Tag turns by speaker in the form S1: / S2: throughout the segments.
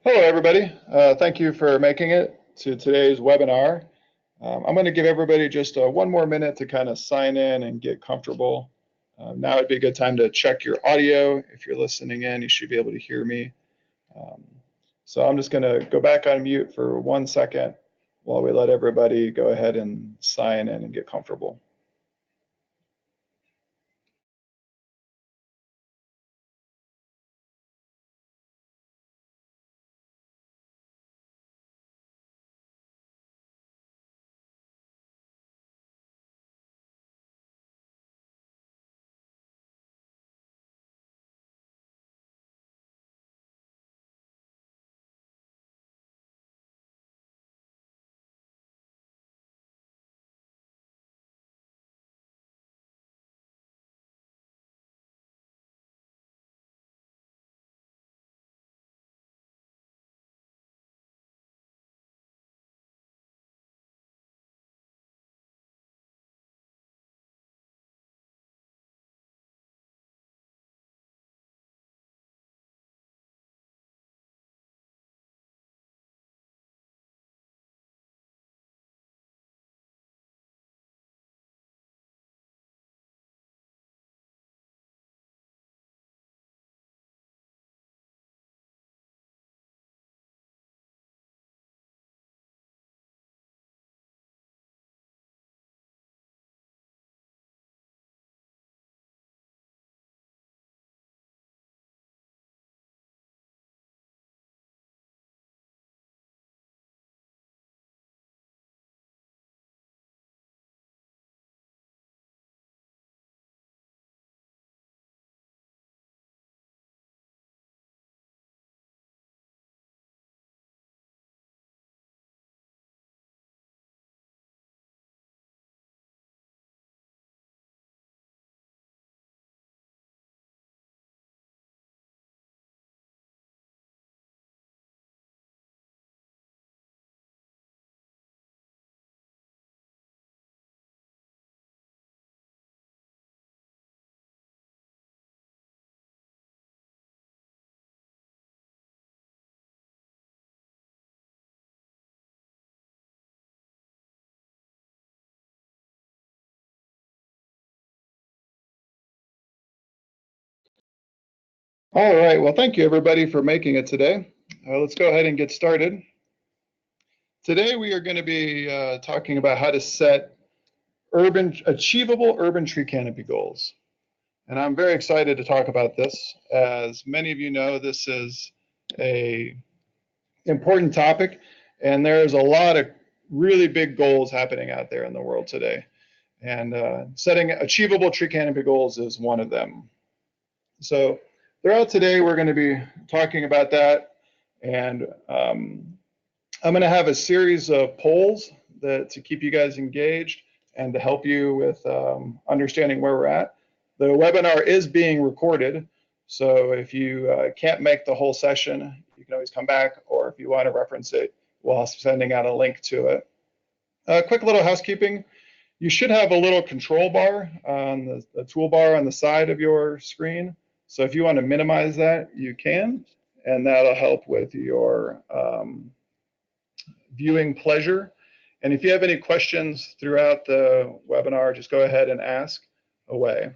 S1: Hello, everybody. Thank you for making it to today's webinar. I'm going to give everybody just one more minute to kind of sign in and get comfortable. Now would be a good time to check your audio. If you're listening in, you should be able to hear me. Um, so I'm just going to go back on mute for 1 second while we let everybody go ahead and sign in and get comfortable. All right. Well, thank you, everybody, for making it today. Let's go ahead and get started. Today, we are going to be talking about how to set achievable urban tree canopy goals. And I'm very excited to talk about this. As many of you know, this is a important topic, and there's a lot of really big goals happening out there in the world today. And setting achievable tree canopy goals is one of them. So throughout today, we're going to be talking about that. And I'm going to have a series of polls to keep you guys engaged and to help you with understanding where we're at. The webinar is being recorded, so if you can't make the whole session, you can always come back, or if you want to reference it while sending out a link to it. Quick little housekeeping. You should have a little control bar on the toolbar on the side of your screen. So if you want to minimize that, you can, and that'll help with your viewing pleasure. And if you have any questions throughout the webinar, just go ahead and ask away.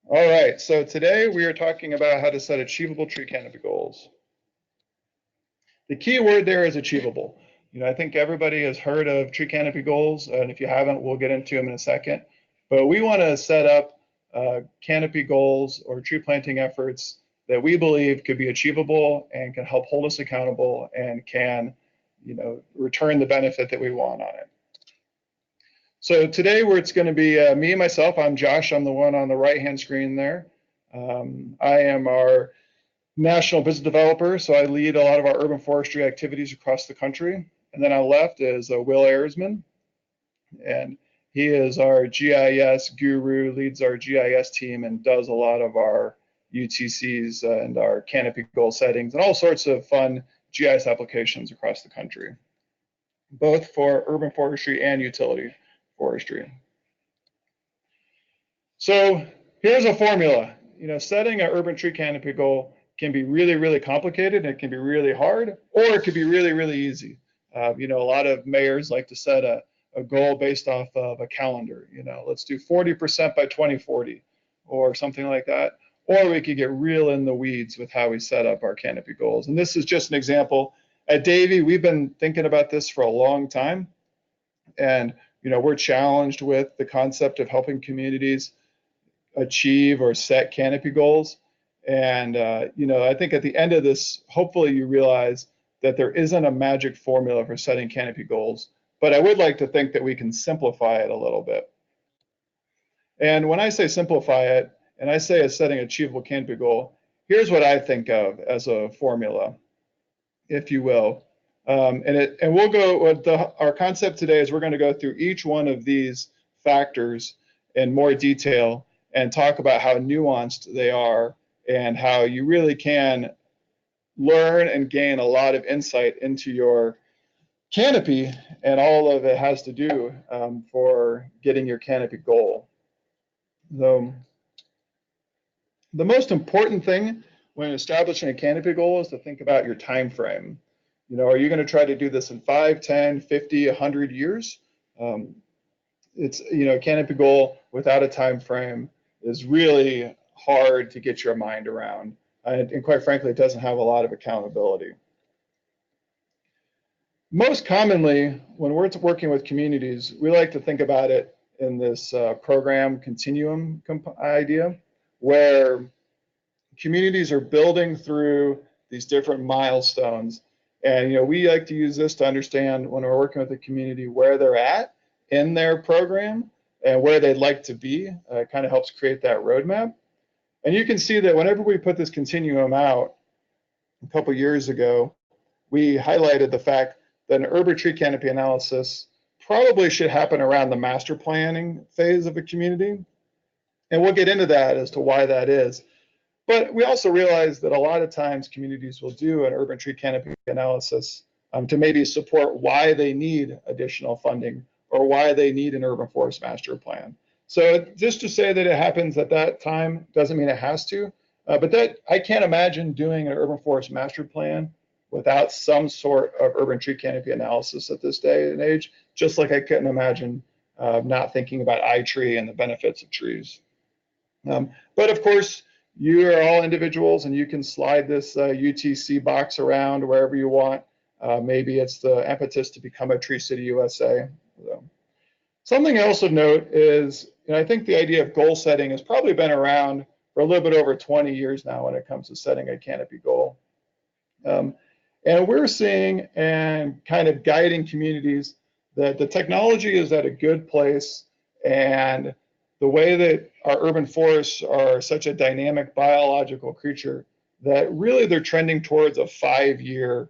S1: All right, so today we are talking about how to set achievable tree canopy goals. The key word there is achievable. I think everybody has heard of tree canopy goals, and if you haven't, we'll get into them in a second. But we want to set up canopy goals or tree planting efforts that we believe could be achievable and can help hold us accountable and can, return the benefit that we want on it. So today it's going to be me, myself. I'm Josh. I'm the one on the right-hand screen there. I am our national business developer, so I lead a lot of our urban forestry activities across the country. And then on the left is Will Ayersman, and he is our GIS guru, leads our GIS team, and does a lot of our UTCs and our canopy goal settings and all sorts of fun GIS applications across the country, both for urban forestry and utility forestry. So here's a formula. Setting an urban tree canopy goal can be really, really complicated, and it can be really hard, or it could be really, really easy. You know, a lot of mayors like to set a goal based off of a calendar. You know, let's do 40% by 2040 or something like that. Or we could get real in the weeds with how we set up our canopy goals. And this is just an example. At Davie, we've been thinking about this for a long time. And, you know, we're challenged with the concept of helping communities achieve or set canopy goals. And, you know, I think at the end of this, hopefully you realize that there isn't a magic formula for setting canopy goals, but I would like to think that we can simplify it a little bit. And when I say simplify it, and I say as setting achievable canopy goal, here's what I think of as a formula, if you will. And we'll go with our concept today is we're going to go through each one of these factors in more detail and talk about how nuanced they are and how you really can learn and gain a lot of insight into your canopy, and all of it has to do for getting your canopy goal. So the most important thing when establishing a canopy goal is to think about your time frame. You know, are you going to try to do this in 5, 10, 50, 100 years? It's, you know, a canopy goal without a time frame is really hard to get your mind around. And quite frankly, it doesn't have a lot of accountability. Most commonly, when we're working with communities, we like to think about it in this program continuum idea, where communities are building through these different milestones. And, you know, we like to use this to understand when we're working with the community where they're at in their program and where they'd like to be. It kind of helps create that roadmap. And you can see that whenever we put this continuum out a couple years ago, we highlighted the fact that an urban tree canopy analysis probably should happen around the master planning phase of a community. And we'll get into that as to why that is. But we also realize that a lot of times communities will do an urban tree canopy analysis to maybe support why they need additional funding or why they need an urban forest master plan. So just to say that it happens at that time doesn't mean it has to, but that I can't imagine doing an urban forest master plan without some sort of urban tree canopy analysis at this day and age, just like I couldn't imagine not thinking about iTree and the benefits of trees. But of course, you are all individuals and you can slide this UTC box around wherever you want. Maybe it's the impetus to become a Tree City USA. So, something else of note is, you know, I think the idea of goal setting has probably been around for a little bit over 20 years now when it comes to setting a canopy goal. And we're seeing and kind of guiding communities that the technology is at a good place, and the way that our urban forests are such a dynamic biological creature that really they're trending towards a 5-year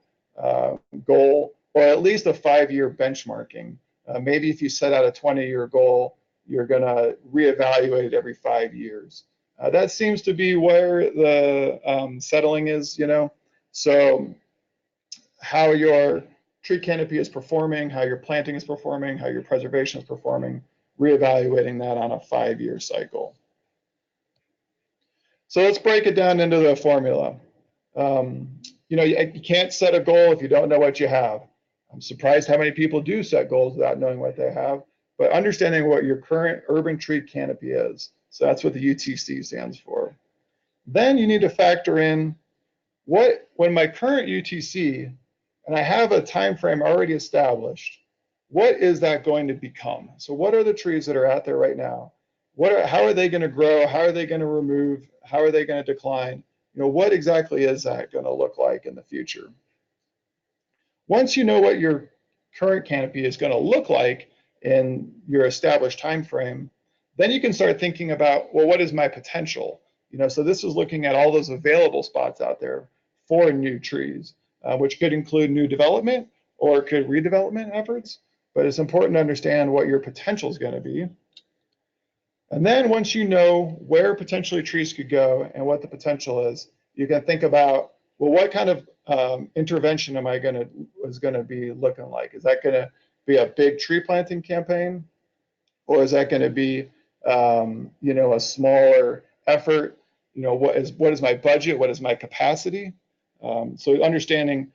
S1: goal, or at least a 5-year benchmarking. Maybe if you set out a 20-year goal, you're going to reevaluate it every 5 years. That seems to be where the settling is, you know. So how your tree canopy is performing, how your planting is performing, how your preservation is performing, reevaluating that on a 5-year cycle. So let's break it down into the formula. You know, you can't set a goal if you don't know what you have. I'm surprised how many people do set goals without knowing what they have, but understanding what your current urban tree canopy is. So that's what the UTC stands for. Then you need to factor in when my current UTC, and I have a time frame already established, what is that going to become? So what are the trees that are out there right now? How are they going to grow? How are they going to remove? How are they going to decline? You know, what exactly is that going to look like in the future? Once you know what your current canopy is going to look like in your established time frame, then you can start thinking about, well, what is my potential? You know, so this is looking at all those available spots out there for new trees, which could include new development or could redevelopment efforts. But it's important to understand what your potential is going to be. And then once you know where potentially trees could go and what the potential is, you can think about, well, what kind of intervention is going to be looking like? Is that going to be a big tree planting campaign, or is that going to be, you know, a smaller effort, what is my budget, what is my capacity. So understanding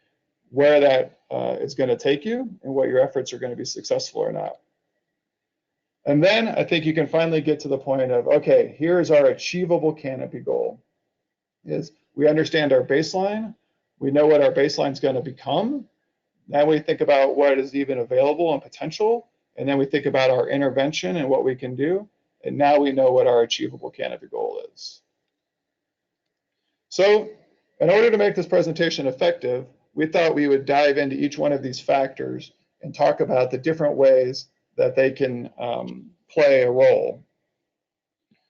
S1: where that is going to take you and what your efforts are going to be successful or not. And then I think you can finally get to the point of, okay, here's our achievable canopy goal. Is we understand our baseline, we know what our baseline is going to become. Now we think about what is even available and potential, and then we think about our intervention and what we can do, and now we know what our achievable canopy goal is. So in order to make this presentation effective, we thought we would dive into each one of these factors and talk about the different ways that they can play a role.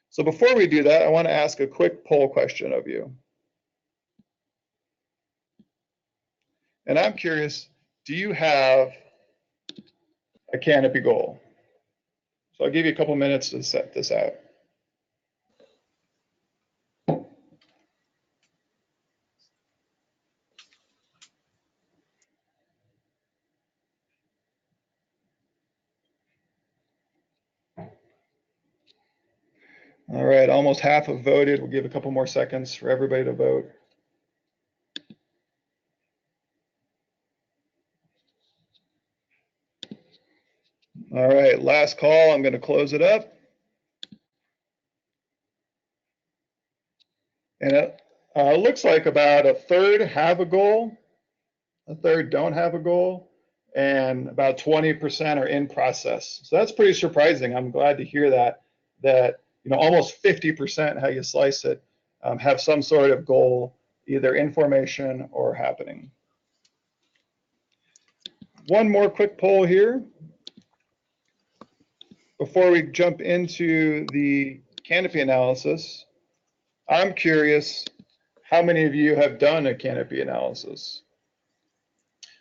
S1: So before we do that, I want to ask a quick poll question of you. And I'm curious, do you have a canopy goal? So I'll give you a couple minutes to set this out. All right, almost half have voted. We'll give a couple more seconds for everybody to vote. All right, last call. I'm going to close it up. And it looks like about a third have a goal, a third don't have a goal, and about 20% are in process. So that's pretty surprising. I'm glad to hear that almost 50%, how you slice it, have some sort of goal, either in formation or happening. One more quick poll here before we jump into the canopy analysis. I'm curious, how many of you have done a canopy analysis?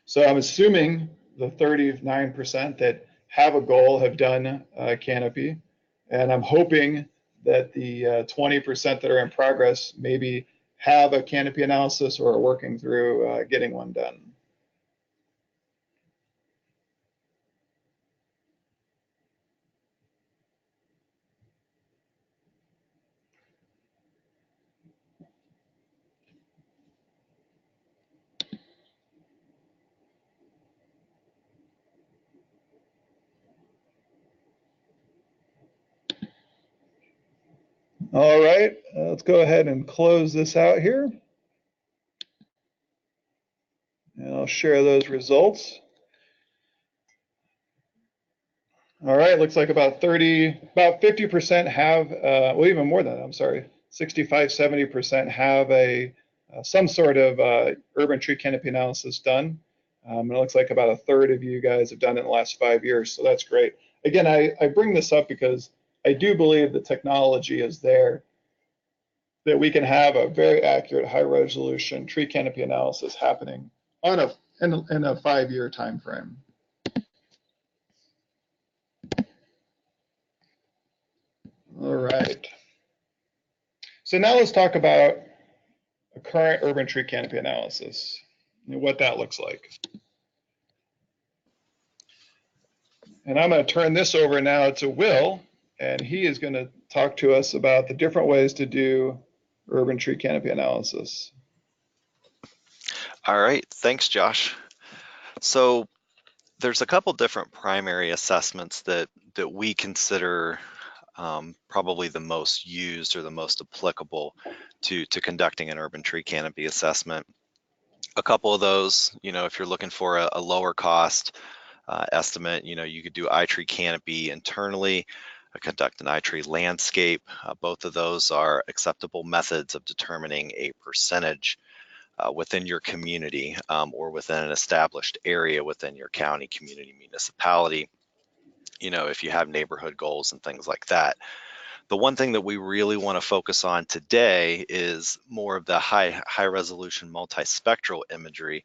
S1: So I'm assuming the 39% that have a goal have done a canopy, and I'm hoping that the 20% that are in progress maybe have a canopy analysis or are working through getting one done. All right, let's go ahead and close this out here. And I'll share those results. All right, looks like about 50% have, well, even more than that, I'm sorry, 65, 70% have some sort of urban tree canopy analysis done. And it looks like about a third of you guys have done it in the last 5 years, so that's great. Again, I bring this up because I do believe the technology is there that we can have a very accurate, high-resolution tree canopy analysis happening in a 5-year time frame. All right. So now let's talk about a current urban tree canopy analysis and what that looks like. And I'm going to turn this over now to Will, and he is going to talk to us about the different ways to do urban tree canopy analysis.
S2: All right, thanks, Josh. So there's a couple different primary assessments that we consider probably the most used or the most applicable to conducting an urban tree canopy assessment. A couple of those, if you're looking for a lower cost estimate, you could do iTree canopy internally, conduct an iTree landscape. Both of those are acceptable methods of determining a percentage within your community or within an established area within your county, community, municipality, if you have neighborhood goals and things like that. The one thing that we really want to focus on today is more of the high resolution multispectral imagery,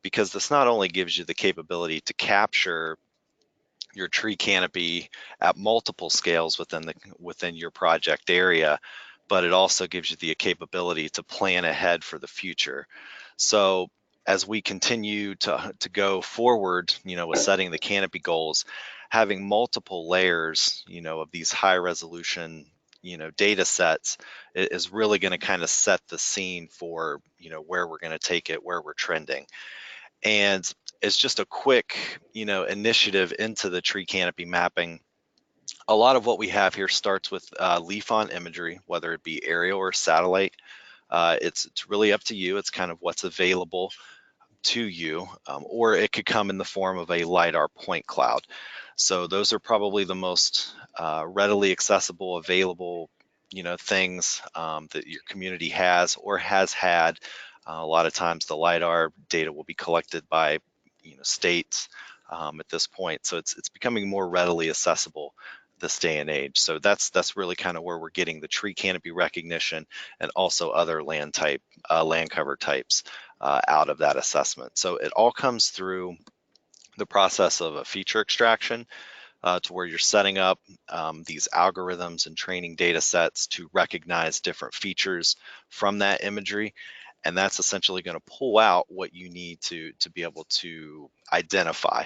S2: because this not only gives you the capability to capture your tree canopy at multiple scales within your project area, but it also gives you the capability to plan ahead for the future. So as we continue to go forward, with setting the canopy goals, having multiple layers, of these high resolution data sets is really going to kind of set the scene for, where we're going to take it, where we're trending. And it's just a quick, initiative into the tree canopy mapping. A lot of what we have here starts with leaf-on imagery, whether it be aerial or satellite. It's really up to you. It's kind of what's available to you, or it could come in the form of a LiDAR point cloud. So those are probably the most readily accessible, available, things that your community has or has had. A lot of times the LiDAR data will be collected by, states at this point. So it's becoming more readily accessible this day and age. So that's really kind of where we're getting the tree canopy recognition and also other land cover types out of that assessment. So it all comes through the process of a feature extraction to where you're setting up these algorithms and training data sets to recognize different features from that imagery. And that's essentially going to pull out what you need to be able to identify,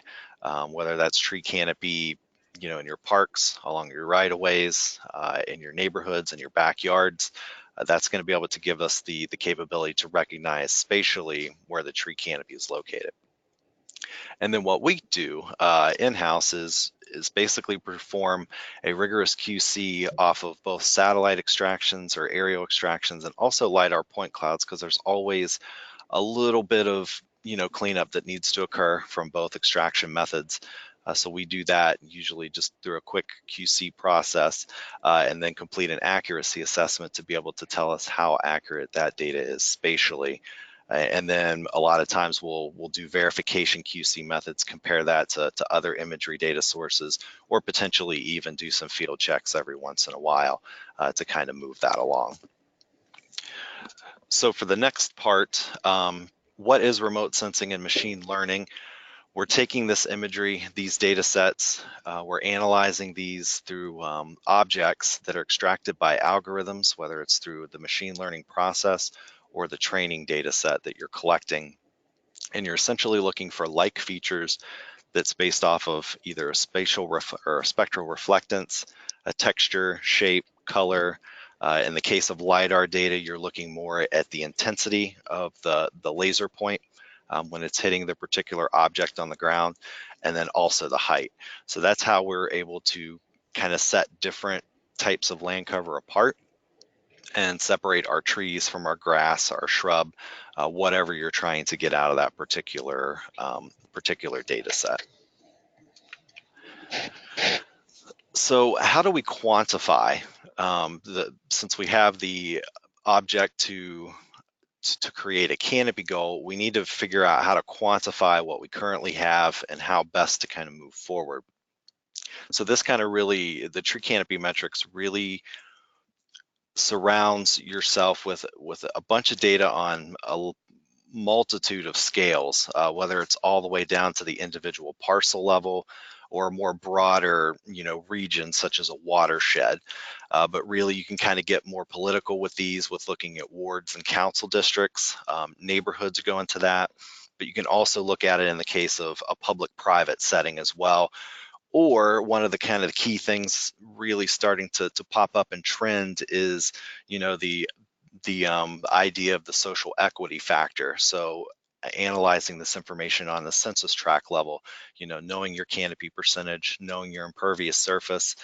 S2: whether that's tree canopy, in your parks, along your right-of-ways, in your neighborhoods, in your backyards. That's going to be able to give us the capability to recognize spatially where the tree canopy is located. And then what we do in-house is basically perform a rigorous QC off of both satellite extractions or aerial extractions and also LiDAR point clouds, because there's always a little bit of cleanup that needs to occur from both extraction methods. So we do that usually just through a quick QC process and then complete an accuracy assessment to be able to tell us how accurate that data is spatially. And then a lot of times we'll do verification QC methods, compare that to other imagery data sources, or potentially even do some field checks every once in a while to kind of move that along. So for the next part, what is remote sensing and machine learning? We're taking this imagery, these data sets, we're analyzing these through objects that are extracted by algorithms, whether it's through the machine learning process or the training data set that you're collecting. And you're essentially looking for like features that's based off of either a spatial or a spectral reflectance, a texture, shape, color. In the case of LiDAR data, you're looking more at the intensity of the laser point when it's hitting the particular object on the ground, and then also the height. So that's how we're able to kind of set different types of land cover apart and separate our trees from our grass, our shrub, whatever you're trying to get out of that particular data set. So how do we quantify since we have the object to create a canopy goal, we need to figure out how to quantify what we currently have and how best to kind of move forward. So this kind of really, the tree canopy metrics really surrounds yourself with a bunch of data on a multitude of scales, whether it's all the way down to the individual parcel level or more broader, regions such as a watershed. But really, you can kind of get more political with these, with looking at wards and council districts. Neighborhoods go into that, but you can also look at it in the case of a public-private setting as well. Or one of the kind of key things really starting to pop up and trend is, the idea of the social equity factor. So analyzing this information on the census tract level, knowing your canopy percentage, knowing your impervious surface,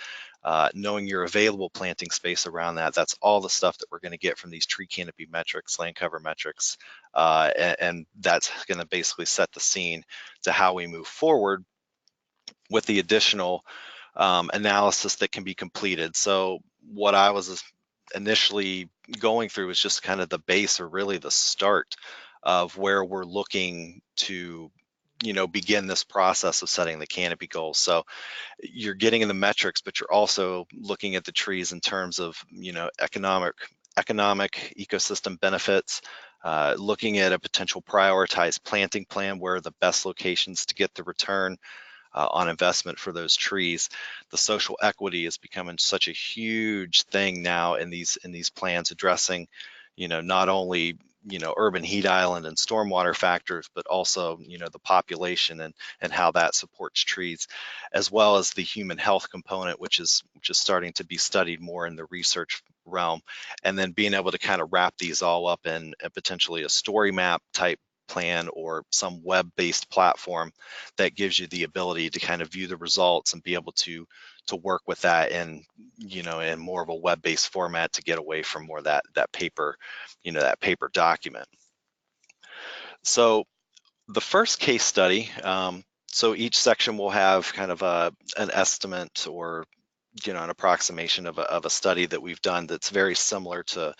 S2: knowing your available planting space around that. That's all the stuff that we're going to get from these tree canopy metrics, land cover metrics, and that's going to basically set the scene to how we move forward with the additional analysis that can be completed. So what I was initially going through is just kind of the base, or really the start of where we're looking to begin this process of setting the canopy goals. So you're getting in the metrics, but you're also looking at the trees in terms of economic ecosystem benefits, looking at a potential prioritized planting plan, where are the best locations to get the return on investment for those trees. The social equity is becoming such a huge thing now in these plans, addressing, not only urban heat island and stormwater factors, but also, the population and how that supports trees, as well as the human health component, which is starting to be studied more in the research realm, and then being able to kind of wrap these all up in potentially a story map type plan or some web-based platform that gives you the ability to kind of view the results and be able to work with that in in more of a web-based format to get away from more that paper that paper document. So the first case study, so each section will have kind of an estimate or an approximation of a study that we've done that's very similar to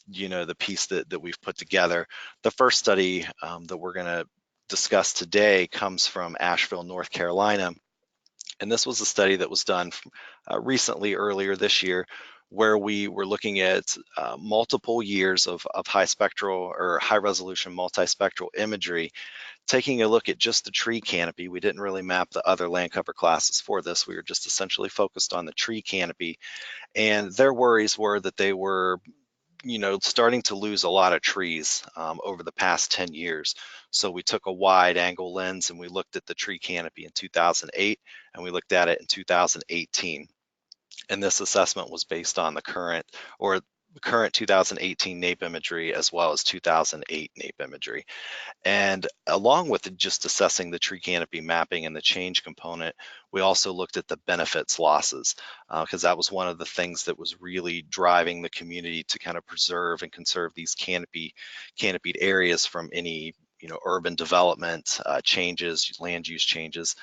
S2: the piece that we've put together. The first study that we're going to discuss today comes from Asheville, North Carolina. And this was a study that was done recently, earlier this year, where we were looking at multiple years of high spectral or high resolution multispectral imagery, taking a look at just the tree canopy. We didn't really map the other land cover classes for this. We were just essentially focused on the tree canopy. And their worries were that they were starting to lose a lot of trees over the past 10 years. So we took a wide angle lens and we looked at the tree canopy in 2008 and we looked at it in 2018. And this assessment was based on the current 2018 NAEP imagery as well as 2008 NAEP imagery. And along with just assessing the tree canopy mapping and the change component, we also looked at the benefits losses, because that was one of the things that was really driving the community to kind of preserve and conserve these canopied areas from any urban development changes, land use changes.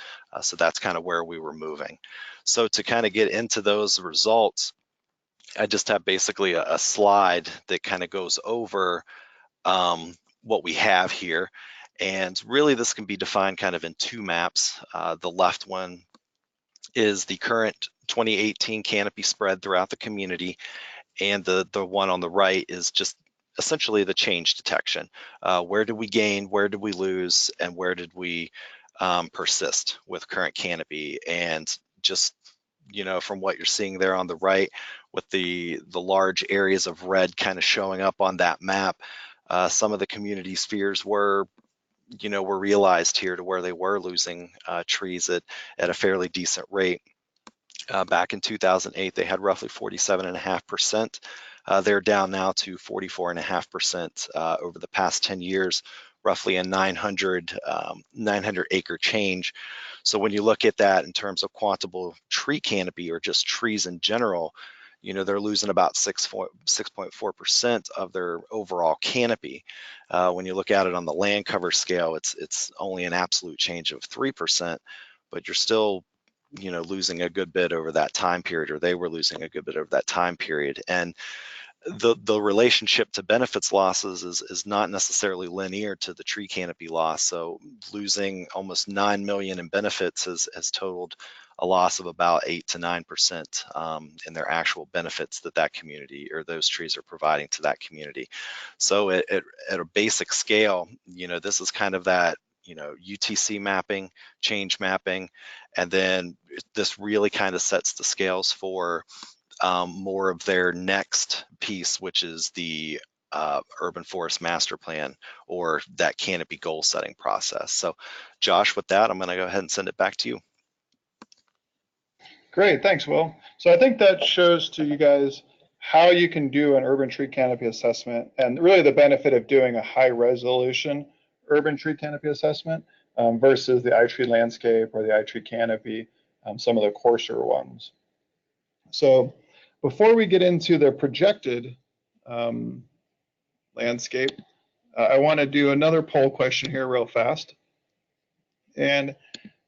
S2: So that's kind of where we were moving. So to kind of get into those results, I just have basically a slide that kind of goes over what we have here. And really this can be defined kind of in two maps. The left one is the current 2018 canopy spread throughout the community. And the one on the right is just essentially the change detection. Where did we gain, where did we lose, and where did we persist with current canopy? And just from what you're seeing there on the right with the large areas of red kind of showing up on that map, some of the community's fears were realized here, to where they were losing trees at a fairly decent rate. Back in 2008, they had roughly 47.5%. They're down now to 44.5% over the past 10 years, roughly a 900 acre change. So when you look at that in terms of quantable tree canopy or just trees in general, they're losing about 6.4% of their overall canopy. When you look at it on the land cover scale, it's only an absolute change of 3%, but you're still losing a good bit over that time period, or they were losing a good bit over that time period. And the relationship to benefits losses is not necessarily linear to the tree canopy loss. So losing almost 9 million in benefits has totaled a loss of about 8 to 9% in their actual benefits that community or those trees are providing to that community. So at a basic scale, this is kind of that UTC mapping, change mapping, and then this really kind of sets the scales for more of their next piece, which is the urban forest master plan or that canopy goal setting process. So Josh, with that, I'm going to go ahead and send it back to you.
S1: Great, thanks, Will. So I think that shows to you guys how you can do an urban tree canopy assessment, and really the benefit of doing a high resolution urban tree canopy assessment versus the iTree landscape or the iTree canopy, some of the coarser ones. So before we get into the projected landscape, I want to do another poll question here real fast. And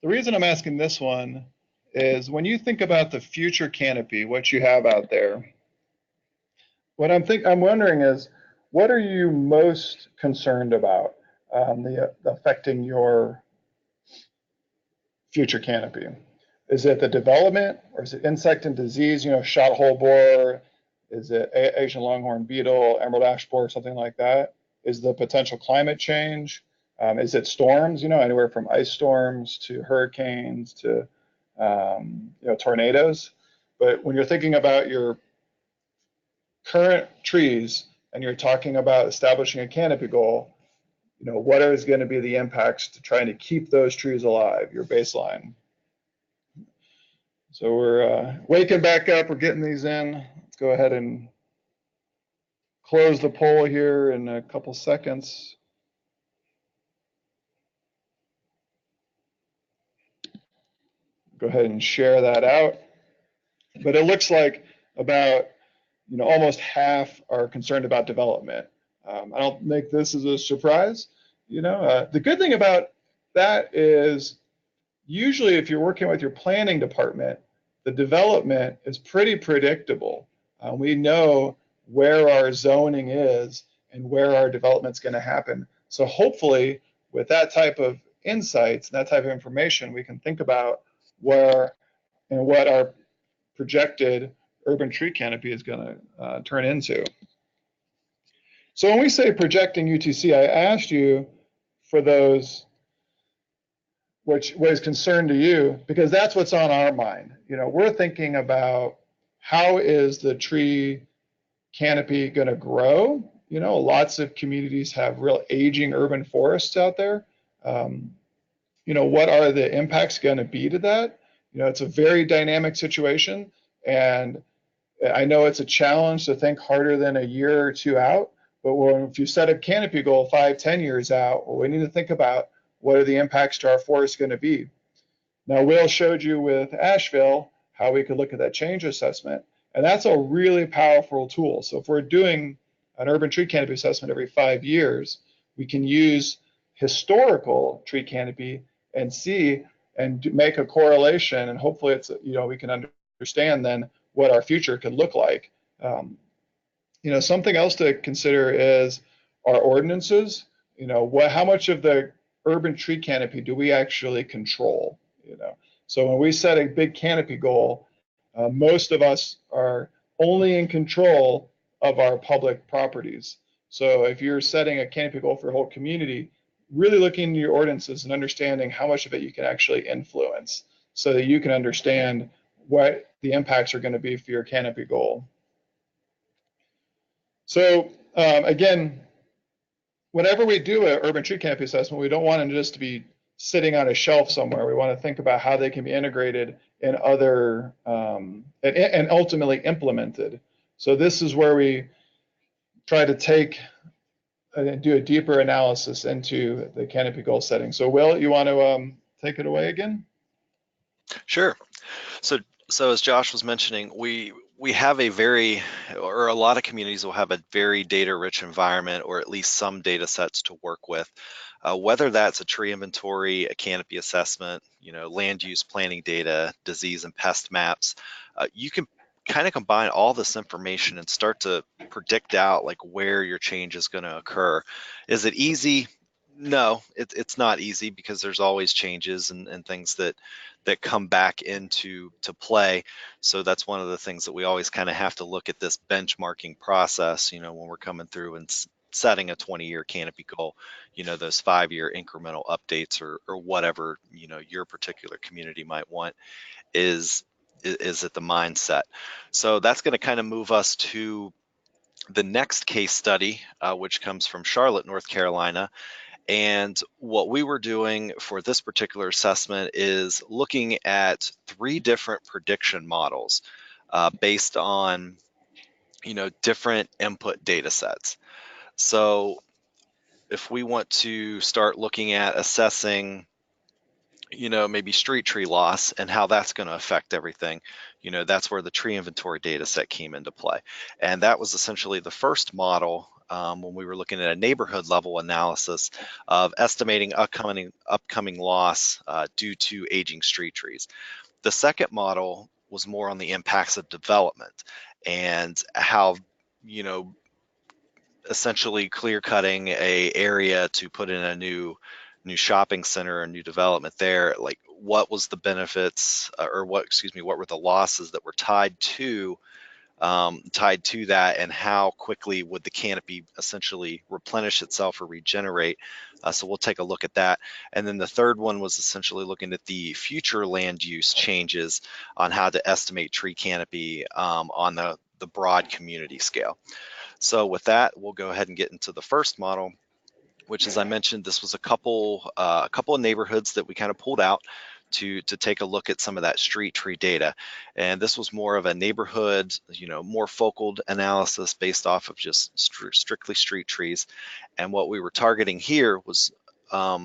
S1: the reason I'm asking this one is, when you think about the future canopy, what you have out there, what I'm wondering is, what are you most concerned about affecting your future canopy? Is it the development, or is it insect and disease, shot hole borer? Is it Asian longhorn beetle, emerald ash borer, something like that? Is the potential climate change? Is it storms, anywhere from ice storms to hurricanes to tornadoes? But when you're thinking about your current trees and you're talking about establishing a canopy goal, what is going to be the impacts to trying to keep those trees alive, your baseline. So we're waking back up, we're getting these in. Let's go ahead and close the poll here in a couple seconds. Go ahead and share that out. But it looks like about almost half are concerned about development. I don't think this is a surprise. The good thing about that is usually if you're working with your planning department, the development is pretty predictable. We know where our zoning is and where our development's going to happen. So hopefully with that type of insights and that type of information, we can think about where and what our projected urban tree canopy is going to turn into. So when we say projecting UTC, I asked you for those what is concerned to you, because that's what's on our mind. We're thinking about how is the tree canopy going to grow? Lots of communities have real aging urban forests out there. What are the impacts going to be to that? It's a very dynamic situation, and I know it's a challenge to think harder than a year or two out, but if you set a canopy goal 5-10 years out, well, we need to think about what are the impacts to our forest going to be. Now, Will showed you with Asheville how we could look at that change assessment, and that's a really powerful tool. So if we're doing an urban tree canopy assessment every 5 years, we can use historical tree canopy and see and make a correlation, and hopefully it's we can understand then what our future could look like. Something else to consider is our ordinances. How much of the urban tree canopy do we actually control? So when we set a big canopy goal, most of us are only in control of our public properties. So if you're setting a canopy goal for a whole community, really looking into your ordinances and understanding how much of it you can actually influence so that you can understand what the impacts are going to be for your canopy goal. So again, whenever we do an urban tree canopy assessment, we don't want them just to be sitting on a shelf somewhere. We want to think about how they can be integrated in other and ultimately implemented. So this is where we try to take and do a deeper analysis into the canopy goal setting. So Will, you want to take it away again?
S2: Sure. So as Josh was mentioning, we have a lot of communities will have a very data-rich environment, or at least some data sets to work with. Whether that's a tree inventory, a canopy assessment, land use planning data, disease and pest maps, you can kind of combine all this information and start to predict out like where your change is going to occur. Is it easy? No, it's not easy, because there's always changes and things that come back into play. So that's one of the things that we always kind of have to look at this benchmarking process, when we're coming through and setting a 20-year canopy goal, those 5-year incremental updates or whatever, your particular community might want is at the mindset. So that's going to kind of move us to the next case study, which comes from Charlotte, North Carolina. And what we were doing for this particular assessment is looking at 3 different prediction models based on, different input data sets. So if we want to start looking at assessing, maybe street tree loss and how that's going to affect everything, that's where the tree inventory data set came into play. And that was essentially the first model when we were looking at a neighborhood level analysis of estimating upcoming loss due to aging street trees. The second model was more on the impacts of development and how, essentially clear cutting a area to put in a new shopping center, a new development there, like what was the benefits or what were the losses that were tied to that, and how quickly would the canopy essentially replenish itself or regenerate. So we'll take a look at that. And then the third one was essentially looking at the future land use changes on how to estimate tree canopy on the broad community scale. So with that, we'll go ahead and get into the first model, which, as I mentioned, this was a couple of neighborhoods that we kind of pulled out to take a look at some of that street tree data. And this was more of a neighborhood, more focal analysis based off of just strictly street trees. And what we were targeting here was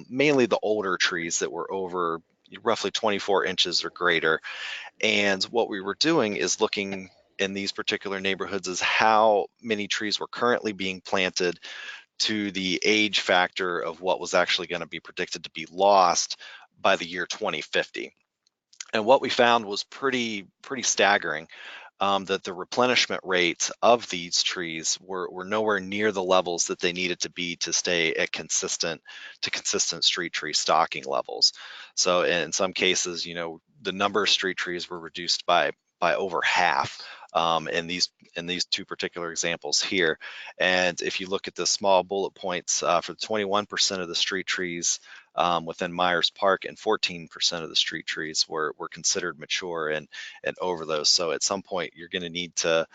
S2: mainly the older trees that were over roughly 24 inches or greater. And what we were doing is looking in these particular neighborhoods is how many trees were currently being planted to the age factor of what was actually going to be predicted to be lost by the year 2050. And what we found was pretty staggering, that the replenishment rates of these trees were nowhere near the levels that they needed to be to stay at consistent street tree stocking levels. So in some cases, the number of street trees were reduced by over half, in these two particular examples here. And if you look at the small bullet points, for 21% of the street trees within Myers Park, and 14% of the street trees were considered mature and over those. So at some point, you're going to need to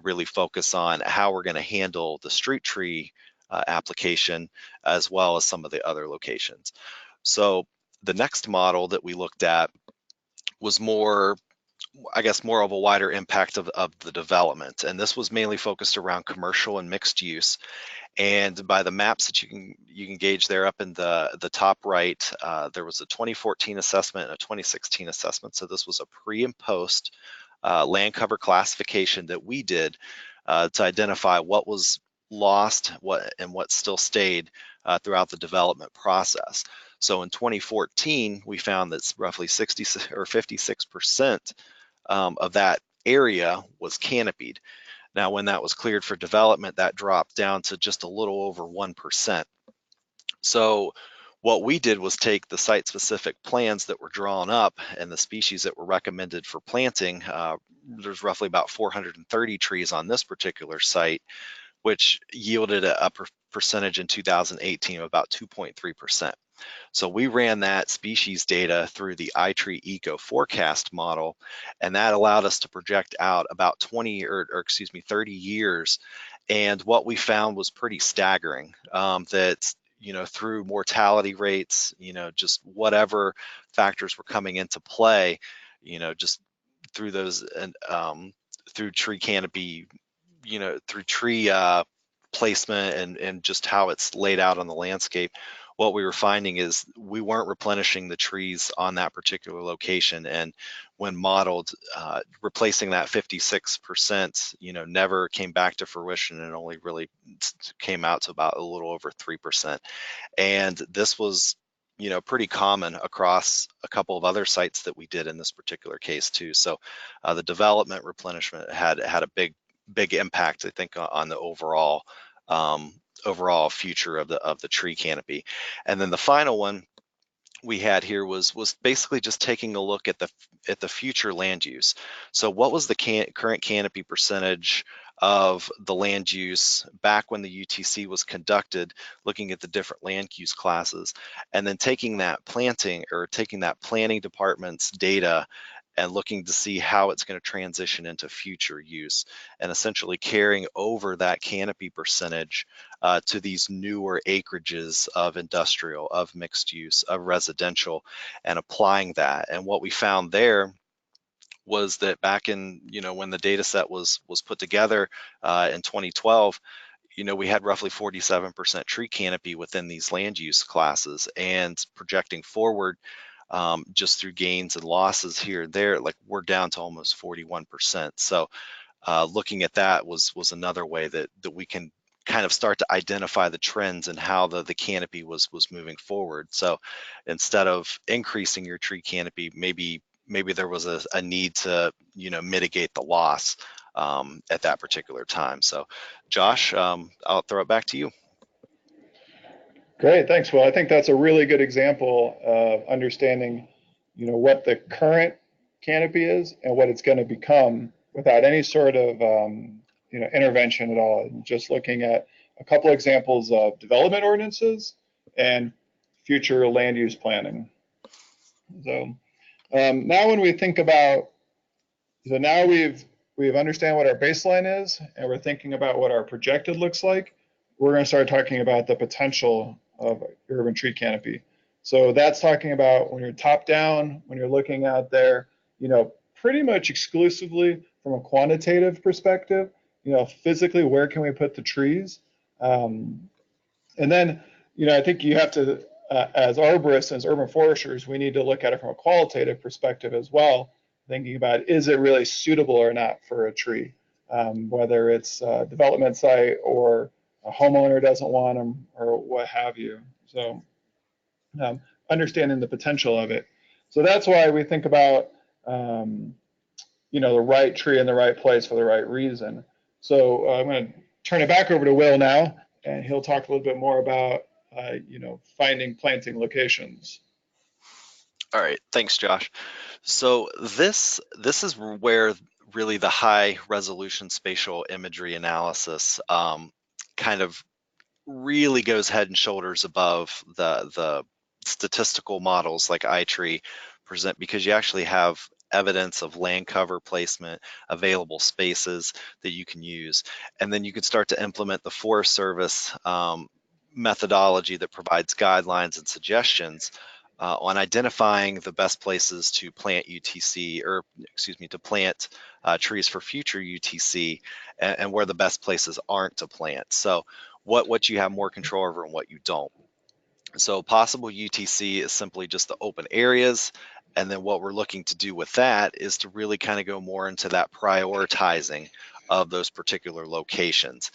S2: really focus on how we're going to handle the street tree application, as well as some of the other locations. So the next model that we looked at was more, I guess, more of a wider impact of the development. And this was mainly focused around commercial and mixed use. And by the maps that you can gauge there up in the top right, there was a 2014 assessment and a 2016 assessment. So this was a pre and post land cover classification that we did to identify what was lost, what still stayed throughout the development process. So in 2014, we found that roughly 60 or 56% of that area was canopied. Now, when that was cleared for development, that dropped down to just a little over 1%. So what we did was take the site-specific plans that were drawn up and the species that were recommended for planting. There's roughly about 430 trees on this particular site, which yielded a percentage in 2018 of about 2.3%. So we ran that species data through the iTree Eco Forecast model, and that allowed us to project out about 30 years. And what we found was pretty staggering, that through mortality rates, just whatever factors were coming into play, just through those, and through tree canopy, through tree placement and just how it's laid out on the landscape, what we were finding is we weren't replenishing the trees on that particular location. And when modeled, replacing that 56%, never came back to fruition, and only really came out to about a little over 3%. And this was, pretty common across a couple of other sites that we did in this particular case too. So the development replenishment had a big impact, I think, on the overall future of the tree canopy. And then the final one we had here was basically just taking a look at the future land use. So what was the current canopy percentage of the land use back when the UTC was conducted, looking at the different land use classes, and then taking that planning department's data and looking to see how it's going to transition into future use, and essentially carrying over that canopy percentage to these newer acreages of industrial, of mixed use, of residential, and applying that. And what we found there was that back in, when the data set was put together in 2012, we had roughly 47% tree canopy within these land use classes, and projecting forward, just through gains and losses here and there, like we're down to almost 41%. So looking at that was another way that we can kind of start to identify the trends and how the canopy was moving forward. So instead of increasing your tree canopy, maybe there was a need to mitigate the loss at that particular time. So Josh, I'll throw it back to you.
S1: Great, thanks. Well, I think that's a really good example of understanding, what the current canopy is and what it's going to become without any sort of, intervention at all. And just looking at a couple examples of development ordinances and future land use planning. So now when we think about, so now we've we understand what our baseline is and we're thinking about what our projected looks like, we're going to start talking about the potential of urban tree canopy. So that's talking about when you're top down, when you're looking out there, pretty much exclusively from a quantitative perspective, physically, where can we put the trees? And then, I think you have to, as arborists, as urban foresters, we need to look at it from a qualitative perspective as well, thinking about, is it really suitable or not for a tree? Whether it's a development site or a homeowner doesn't want them or what have you. So understanding the potential of it. So that's why we think about, the right tree in the right place for the right reason. So I'm going to turn it back over to Will now, and he'll talk a little bit more about, finding planting locations.
S2: All right, thanks, Josh. So this is where really the high resolution spatial imagery analysis kind of really goes head and shoulders above the statistical models like iTree present, because you actually have evidence of land cover placement, available spaces that you can use, and then you can start to implement the Forest Service methodology that provides guidelines and suggestions on identifying the best places to plant UTC, or excuse me, to plant trees for future UTC, and where the best places aren't to plant. So what you have more control over and what you don't. So possible UTC is simply just the open areas. And then what we're looking to do with that is to really kind of go more into that prioritizing of those particular locations.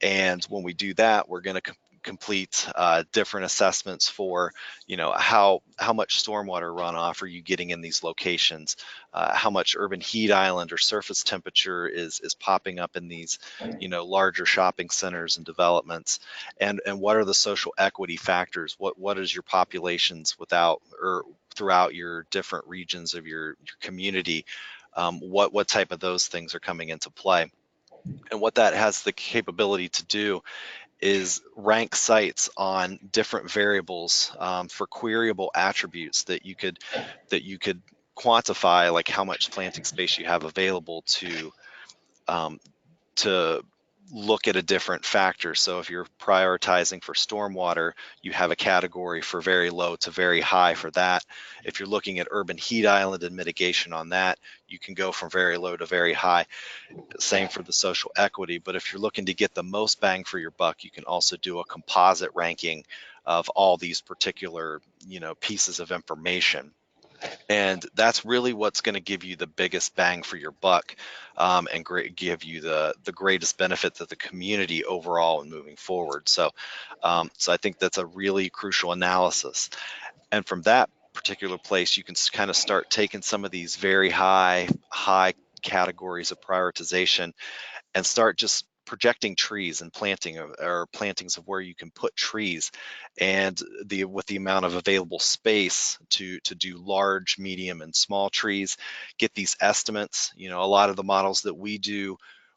S2: And when we do that, we're going to complete different assessments for, how much stormwater runoff are you getting in these locations, how much urban heat island or surface temperature is popping up in these, larger shopping centers and developments, and what are the social equity factors? What is your populations without or throughout your different regions of your community? What type of those things are coming into play? And what that has the capability to do is rank sites on different variables for queryable attributes that you could quantify, like how much planting space you have available um, to look at a different factor. So if you're prioritizing for stormwater, you have a category for very low to very high for that. If you're looking at urban heat island and mitigation on that, you can go from very low to very high. Same for the social equity. But if you're looking to get the most bang for your buck, you can also do a composite ranking of all these particular, pieces of information. And that's really what's going to give you the biggest bang for your buck, and give you the greatest benefit to the community overall and moving forward. So I think that's a really crucial analysis. And from that particular place, you can kind of start taking some of these very high categories of prioritization and start just projecting trees and planting or plantings of where you can put trees, and with the amount of available space to do large, medium, and small trees, get these estimates. A lot of the models that we do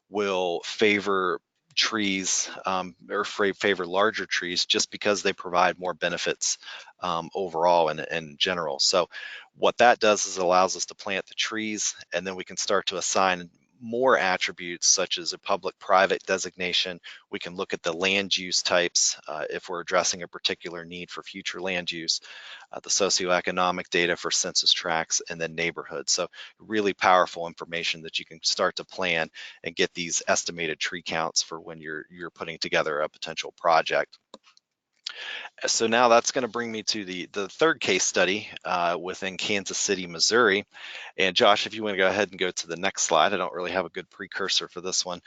S2: will favor trees, or favor larger trees, just because they provide more benefits overall and in general. So what that does is it allows us to plant the trees, and then we can start to assign more attributes, such as a public-private designation. We can look at the land use types if we're addressing a particular need for future land use, the socioeconomic data for census tracts, and then neighborhoods. So really powerful information that you can start to plan and get these estimated tree counts for when you're putting together a potential project. So now that's going to bring me to the third case study within Kansas City, Missouri. And Josh, if you want to go ahead and go to the next slide, I don't really have a good precursor for this one.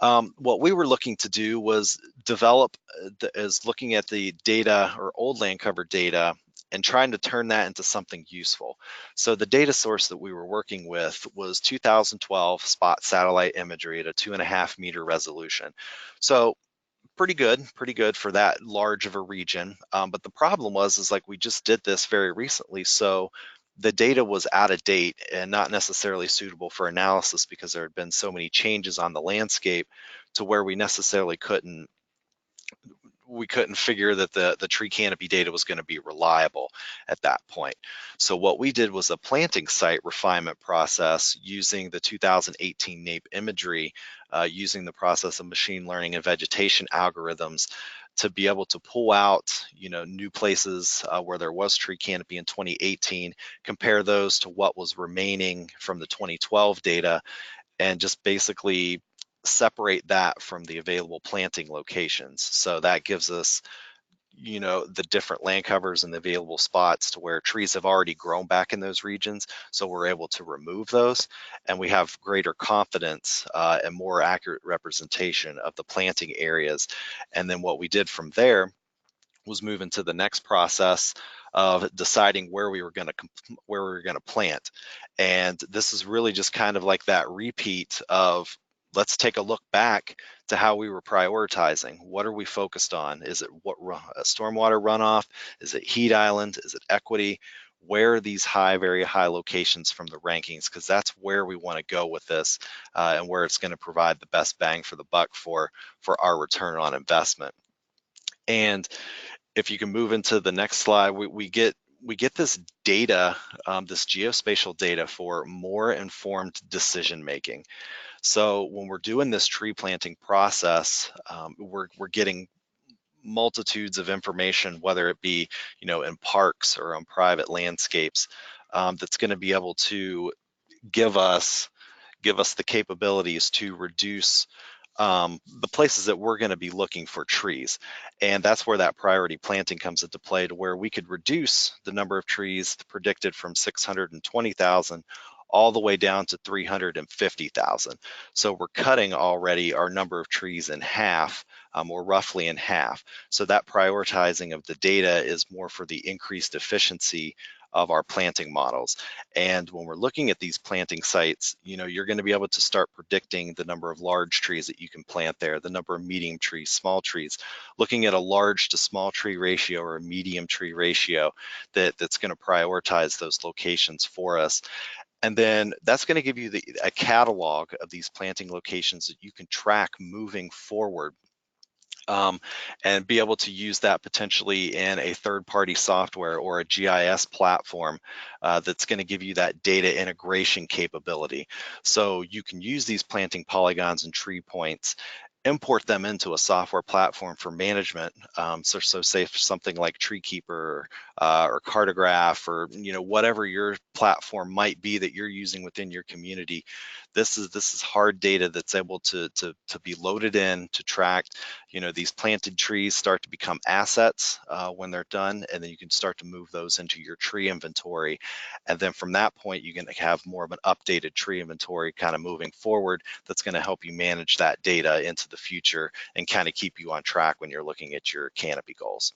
S2: What we were looking to do was develop, is looking at the data or old land cover data and trying to turn that into something useful. So the data source that we were working with was 2012 spot satellite imagery at a 2.5 meter resolution. So pretty good for that large of a region. But the problem is like we just did this very recently, so the data was out of date and not necessarily suitable for analysis, because there had been so many changes on the landscape to where we necessarily couldn't we couldn't figure that the tree canopy data was going to be reliable at that point. So what we did was a planting site refinement process using the 2018 NAEP imagery, using the process of machine learning and vegetation algorithms to be able to pull out, new places where there was tree canopy in 2018, compare those to what was remaining from the 2012 data, and just basically separate that from the available planting locations. So that gives us, the different land covers and the available spots to where trees have already grown back in those regions. So we're able to remove those, and we have greater confidence and more accurate representation of the planting areas. And then what we did from there was move into the next process of deciding where we were going to plant. And this is really just kind of like that repeat of, let's take a look back to how we were prioritizing. What are we focused on? Is it stormwater runoff? Is it heat island? Is it equity? Where are these very high locations from the rankings? Because that's where we want to go with this, and where it's going to provide the best bang for the buck for our return on investment. And if you can move into the next slide, we get this data, this geospatial data for more informed decision making. So when we're doing this tree planting process, we're getting multitudes of information, whether it be in parks or on private landscapes, that's going to be able to give us the capabilities to reduce the places that we're going to be looking for trees. And that's where that priority planting comes into play, to where we could reduce the number of trees predicted from 620,000 all the way down to 350,000. So we're cutting already our number of trees in half, or roughly in half. So that prioritizing of the data is more for the increased efficiency of our planting models. And when we're looking at these planting sites, you're going to be able to start predicting the number of large trees that you can plant there, the number of medium trees, small trees, looking at a large to small tree ratio or a medium tree ratio that's going to prioritize those locations for us. And then that's going to give you a catalog of these planting locations that you can track moving forward. And be able to use that potentially in a third-party software or a GIS platform that's going to give you that data integration capability. So you can use these planting polygons and tree points, import them into a software platform for management. So say something like TreeKeeper or Cartograph, or whatever your platform might be that you're using within your community. This is hard data that's able to be loaded in to track. These planted trees start to become assets when they're done, and then you can start to move those into your tree inventory. And then from that point, you can have more of an updated tree inventory kind of moving forward that's going to help you manage that data into the future and kind of keep you on track when you're looking at your canopy goals.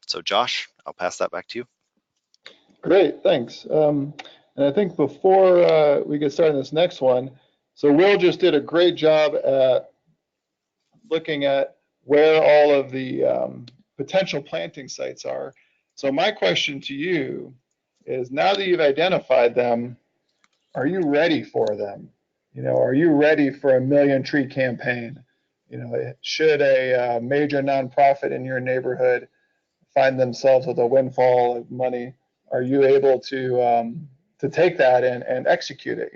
S2: So Josh, I'll pass that back to you.
S1: Great, thanks. And I think before we get started on this next one, so Will just did a great job at looking at where all of the potential planting sites are. So my question to you is, now that you've identified them, are you ready for them? Are you ready for a million tree campaign? Should a major nonprofit in your neighborhood find themselves with a windfall of money, are you able to take that and execute it?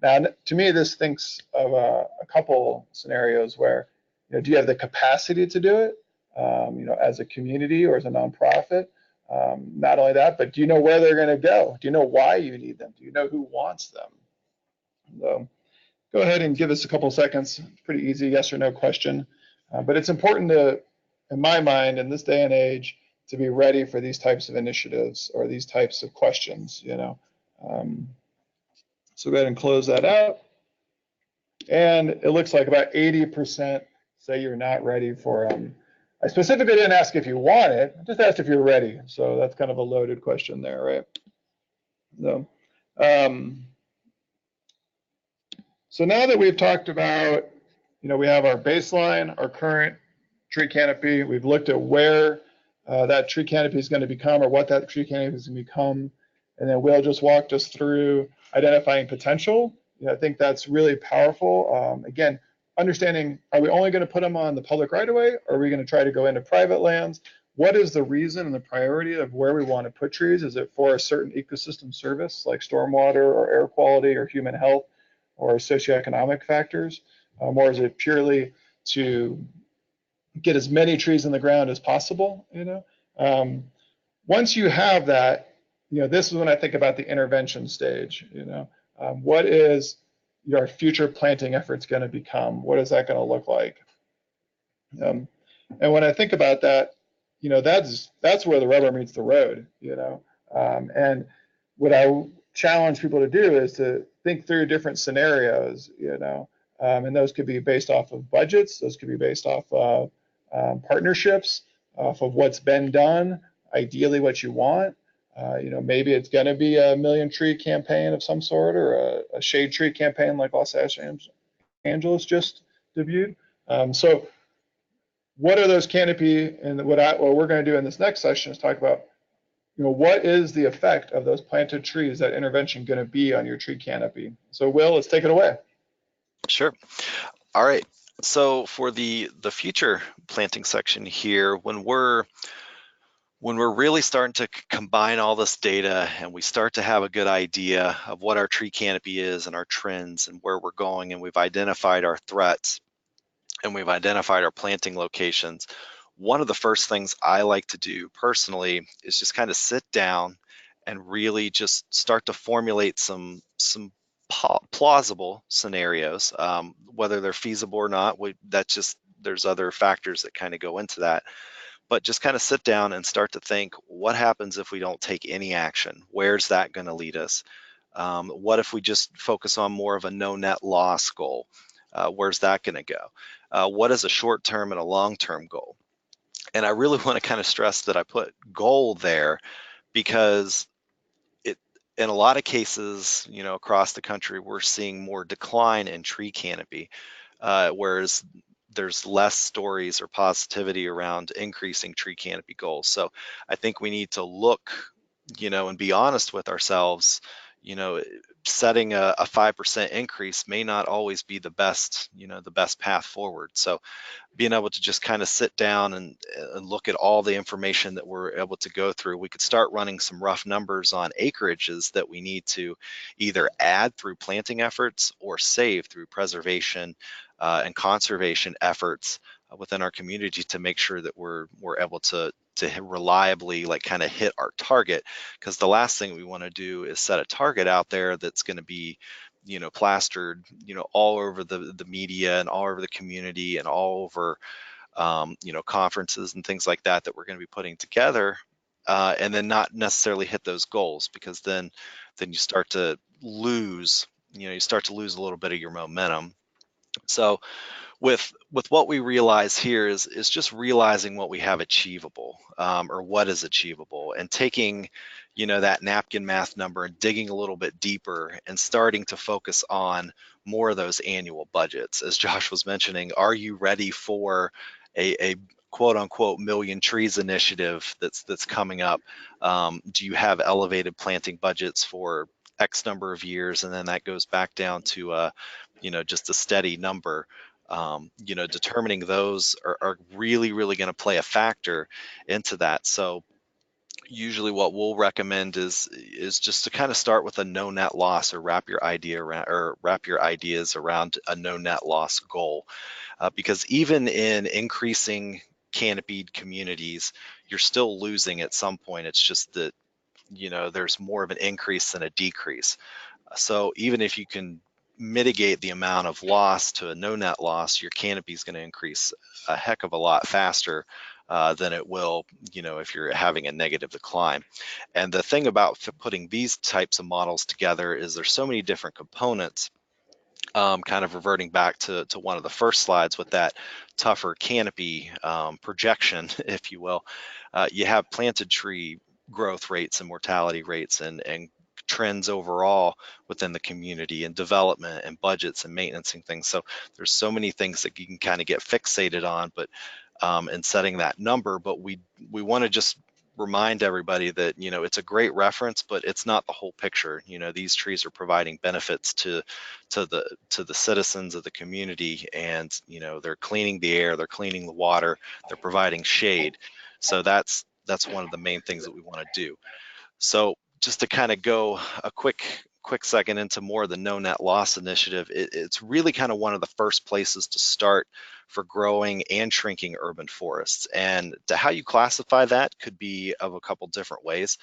S1: Now, to me, this thinks of a couple scenarios where, do you have the capacity to do it, as a community or as a nonprofit? Not only that, but do you know where they're going to go? Do you know why you need them? Do you know who wants them? So go ahead and give us a couple seconds. It's pretty easy, yes or no question. But it's important to, in my mind, in this day and age, to be ready for these types of initiatives or these types of questions, So go ahead and close that out. And it looks like about 80% say you're not ready for I specifically didn't ask if you want it, I just asked if you're ready. So that's kind of a loaded question there, right? So now that we've talked about, we have our baseline, our current tree canopy, we've looked at where that tree canopy is going to become, or what that tree canopy is going to become, and then Will just walked us through identifying potential. I think that's really powerful. Again, understanding, are we only going to put them on the public right of way, or are we going to try to go into private lands? What is the reason and the priority of where we want to put trees? Is it for a certain ecosystem service like stormwater or air quality or human health or socioeconomic factors? Or is it purely to get as many trees in the ground as possible? Once you have that, this is when I think about the intervention stage. What is your future planting efforts going to become? What is that going to look like? And when I think about that, that's where the rubber meets the road. And what I challenge people to do is to think through different scenarios. And those could be based off of budgets. Those could be based off of partnerships, off of what's been done, ideally what you want. Maybe it's going to be a 1,000,000 tree campaign of some sort, or a shade tree campaign like Los Angeles just debuted. So what are those canopy, and what we're going to do in this next session is talk about, what is the effect of those planted trees, that intervention, going to be on your tree canopy? So Will, let's take it away.
S2: Sure. All right. So for the future planting section here, when we're really starting to combine all this data and we start to have a good idea of what our tree canopy is and our trends and where we're going, and we've identified our threats and we've identified our planting locations, one of the first things I like to do personally is just kind of sit down and really just start to formulate some plausible scenarios, whether they're feasible or not. There's other factors that kind of go into that. But just kind of sit down and start to think, what happens if we don't take any action? Where's that going to lead us? What if we just focus on more of a no net loss goal? Where's that going to go? What is a short-term and a long-term goal? And I really want to kind of stress that I put goal there, because in a lot of cases, across the country, we're seeing more decline in tree canopy, whereas there's less stories or positivity around increasing tree canopy goals. So I think we need to look, and be honest with ourselves. Setting a 5% increase may not always be the best path forward. So being able to just kind of sit down and look at all the information that we're able to go through, we could start running some rough numbers on acreages that we need to either add through planting efforts or save through preservation and conservation efforts within our community, to make sure that we're able to reliably kind of hit our target. Because the last thing we want to do is set a target out there that's going to be plastered all over the media and all over the community and all over conferences and things like that we're going to be putting together, and then not necessarily hit those goals, because then you start to lose a little bit of your momentum. So with what we realize here is just realizing what we have achievable, or what is achievable, and taking that napkin math number and digging a little bit deeper and starting to focus on more of those annual budgets. As Josh was mentioning, are you ready for a quote unquote 1,000,000 trees initiative that's coming up? Do you have elevated planting budgets for X number of years, and then that goes back down to just a steady number? Determining those are really, really going to play a factor into that. So usually what we'll recommend is just to kind of start with a no net loss, or wrap your ideas around a no net loss goal, because even in increasing canopied communities, you're still losing at some point. It's just that there's more of an increase than a decrease. So even if you can mitigate the amount of loss to a no net loss, your canopy is going to increase a heck of a lot faster than it will, if you're having a negative decline. And the thing about putting these types of models together is there's so many different components. Kind of reverting back to one of the first slides with that tougher canopy projection, if you will, you have planted tree growth rates and mortality rates and trends overall within the community, and development and budgets and maintenance and things. So there's so many things that you can kind of get fixated on, but in setting that number. But we want to just remind everybody that, it's a great reference, but it's not the whole picture. These trees are providing benefits to the citizens of the community, and they're cleaning the air, they're cleaning the water, they're providing shade. So that's one of the main things that we want to do. So just to kind of go a quick second into more of the no net loss initiative, it's really kind of one of the first places to start for growing and shrinking urban forests. And how you classify that could be of a couple different ways.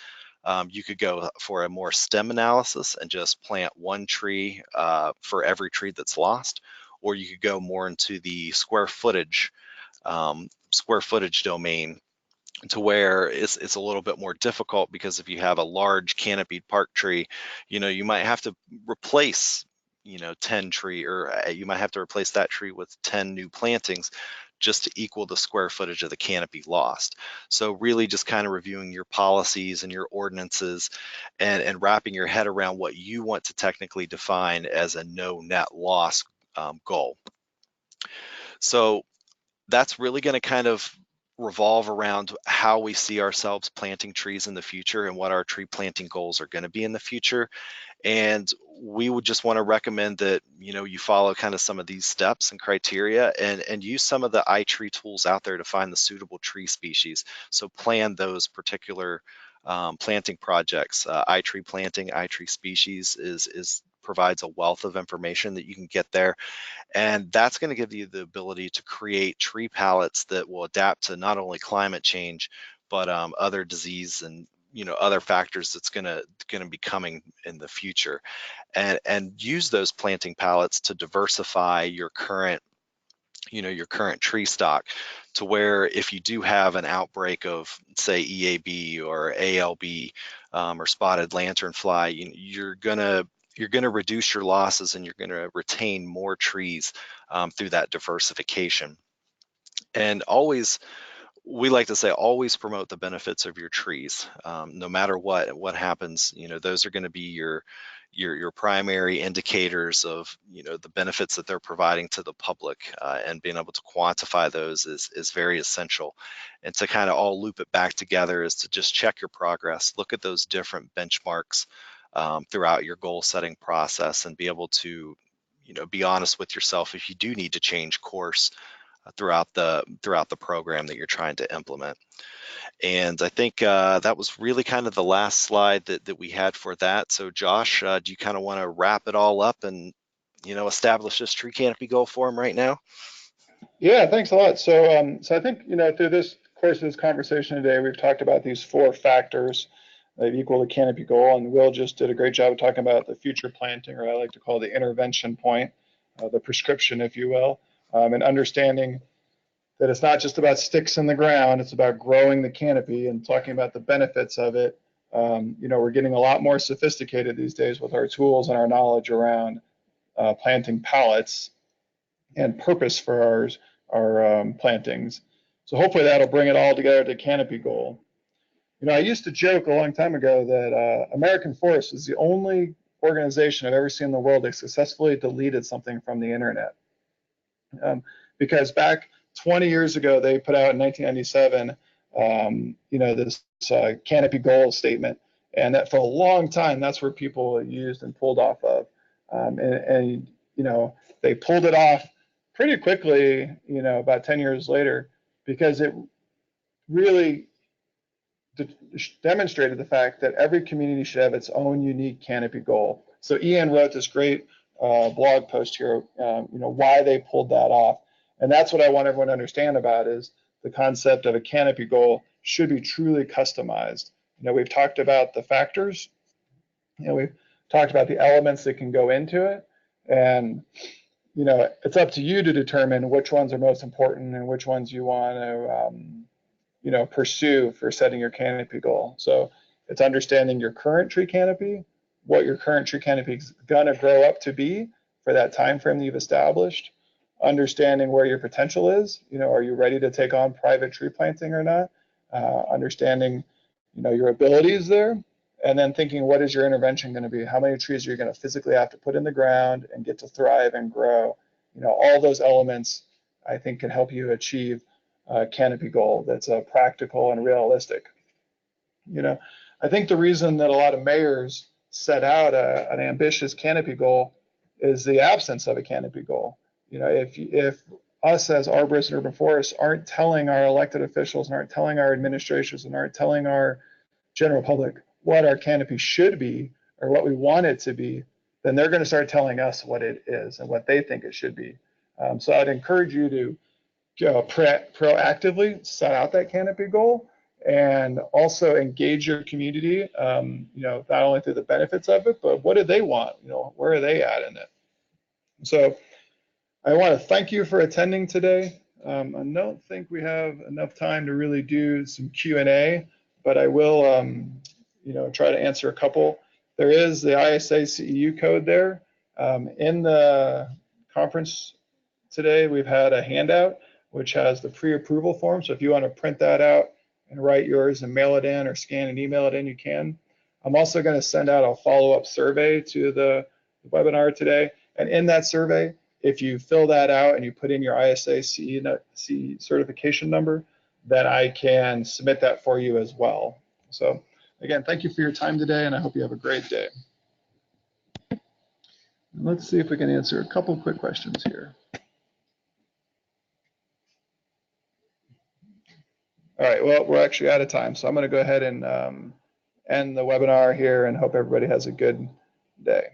S2: You could go for a more stem analysis and just plant one tree for every tree that's lost, or you could go more into the square footage domain, to where it's a little bit more difficult, because if you have a large canopied park tree, you might have to replace 10 tree, or you might have to replace that tree with 10 new plantings just to equal the square footage of the canopy lost. So really just kind of reviewing your policies and your ordinances, and wrapping your head around what you want to technically define as a no net loss goal. So that's really going to kind of revolve around how we see ourselves planting trees in the future, and what our tree planting goals are going to be in the future. And we would just want to recommend that you follow kind of some of these steps and criteria, and use some of the iTree tools out there to find the suitable tree species. So plan those particular planting projects. iTree planting, iTree species provides a wealth of information that you can get there. And that's going to give you the ability to create tree palettes that will adapt to not only climate change, but other disease and other factors that's going to be coming in the future. And use those planting palettes to diversify your current tree stock, to where if you do have an outbreak of, say, EAB or ALB, or spotted lanternfly, you're gonna reduce your losses, and you're gonna retain more trees through that diversification. And always, we like to say, always promote the benefits of your trees. No matter what happens, those are going to be your primary indicators of the benefits that they're providing to the public, and being able to quantify those is very essential. And to kind of all loop it back together is to just check your progress, look at those different benchmarks throughout your goal setting process, and be able to be honest with yourself if you do need to change course throughout the program that you're trying to implement. And I think that was really kind of the last slide that we had for that. So Josh, do you kind of want to wrap it all up and establish this tree canopy goal for him right now?
S1: Yeah, thanks a lot. So I think, through this course of this conversation today, we've talked about these 4 factors that equal the canopy goal, and Will just did a great job of talking about the future planting, or I like to call the intervention point, the prescription, if you will, and understanding that it's not just about sticks in the ground, it's about growing the canopy and talking about the benefits of it. We're getting a lot more sophisticated these days with our tools and our knowledge around planting pallets and purpose for our plantings. So hopefully that'll bring it all together to canopy goal. I used to joke a long time ago that American Forest is the only organization I've ever seen in the world that successfully deleted something from the internet. Because back 20 years ago, they put out in 1997, this canopy goal statement, and that for a long time, that's where people used and pulled off of. They pulled it off pretty quickly, about 10 years later, because it really demonstrated the fact that every community should have its own unique canopy goal. So Ian wrote this great blog post here, why they pulled that off. And that's what I want everyone to understand about, is the concept of a canopy goal should be truly customized. We've talked about the factors, we've talked about the elements that can go into it, and it's up to you to determine which ones are most important and which ones you want to pursue for setting your canopy goal. So it's understanding your current tree canopy, what your current tree canopy is going to grow up to be for that time frame that you've established, understanding where your potential is. Are you ready to take on private tree planting or not? Understanding, your abilities there, and then thinking, what is your intervention going to be? How many trees are you going to physically have to put in the ground and get to thrive and grow? All those elements, I think, can help you achieve a canopy goal that's practical and realistic. You know, I think the reason that a lot of mayors set out an ambitious canopy goal is the absence of a canopy goal. You know, if us as arborists and urban forests aren't telling our elected officials and aren't telling our administrations and aren't telling our general public what our canopy should be or what we want it to be, then they're going to start telling us what it is and what they think it should be. So I'd encourage you to proactively set out that canopy goal and also engage your community, you know, not only through the benefits of it, but what do they want? You know, where are they at in it? So I want to thank you for attending today. I don't think we have enough time to really do some Q&A, but I will, you know, try to answer a couple. There is the ISA CEU code there. In the conference today, we've had a handout which has the pre-approval form. So if you want to print that out and write yours and mail it in or scan and email it in, you can. I'm also going to send out a follow-up survey to the webinar today. And in that survey, if you fill that out and you put in your ISA CE certification number, then I can submit that for you as well. So again, thank you for your time today, and I hope you have a great day. Let's see if we can answer a couple quick questions here. All right, well, we're actually out of time, so I'm going to go ahead and end the webinar here and hope everybody has a good day.